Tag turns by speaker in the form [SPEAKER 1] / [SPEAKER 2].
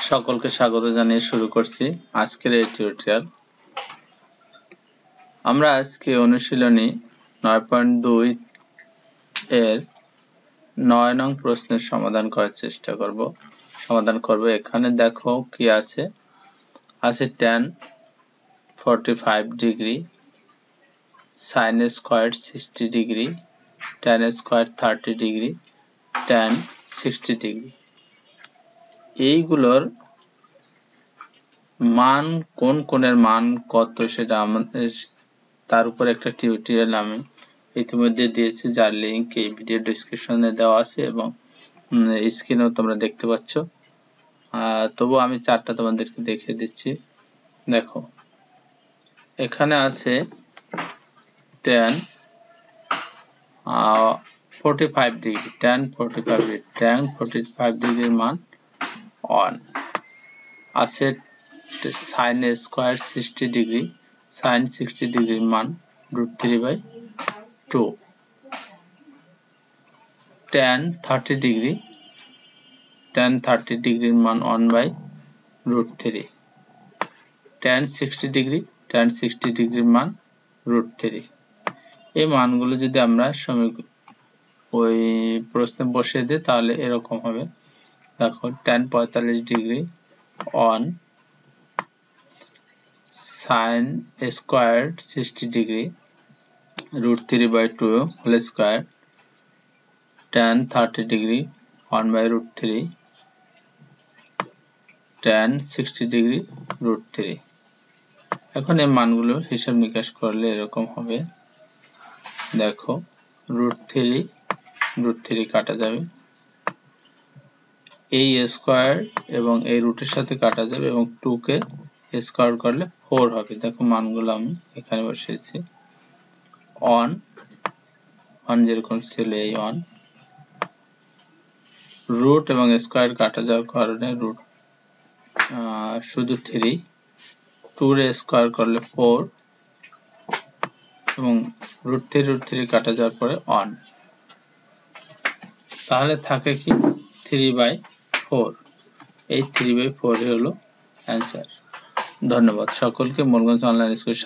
[SPEAKER 1] সকলকে স্বাগত জানিয়ে শুরু করছি আজকের এই টিউটোরিয়াল। আমরা আজকে অনুশীলনী 9.2 এর 9 নং প্রশ্নের সমাধান করার চেষ্টা করব। এখানে দেখো কি আছে tan 45 degree, sin square 60 degree, tan square 30 degree, tan 60 degree. এইগুলোর মান কোন কোণের মান কত সেটা আমাদের তার উপর একটা টিউটোরিয়াল আমি ইতিমধ্যে দিয়েছি, যার লিংক এই ভিডিও ডেসক্রিপশনে দেওয়া আছে এবং স্ক্রিনেও তোমরা দেখতে পাচ্ছ। তবু আমি চারটা তোমাদেরকে দেখিয়ে দিচ্ছি। দেখো এখানে আছে tan 45 ডিগ্রি, tan 45 ডিগ্রির মান 1 আছে। sin স্কয়ার 60 ডিগ্রি, sin 60 ডিগ্রির মান √3/2। tan 30 ডিগ্রি, tan 30 ডিগ্রির মান 1/√3। tan 60 ডিগ্রি, tan 60 ডিগ্রির মান √3। এই মানগুলো যদি আমরা ওই প্রশ্নে বসিয়ে দিই তাহলে এরকম হবে। দেখো tan 45 degree 1, sin square 60 degree √3/2 whole square, tan 30 degree 1/√3, tan 60 degree √3। এখন এই মানগুলো হিসাব নিকাশ করলে এরকম হবে। দেখো √3 কাটা যাবে, এই স্কয়ার এবং এই রুটের সাথে কাটা যাবে এবং 2 কে স্কয়ার করলে 4 হবে। দেখো মানগুলো আমি এখানে বসিয়েছি। 1 যেরকম ছিল এই 1, রুট এবং স্কয়ার কাটা যাওয়ার কারণে রুট শুধু 3, 2 এর স্কয়ার করলে 4 এবং √3 কাটা যাওয়ার পরে 1, তাহলে থাকে কি 3/4। এই 3/4 হলো অ্যান্সার। ধন্যবাদ সকলকে। মোরগঞ্জ অনলাইন স্কুল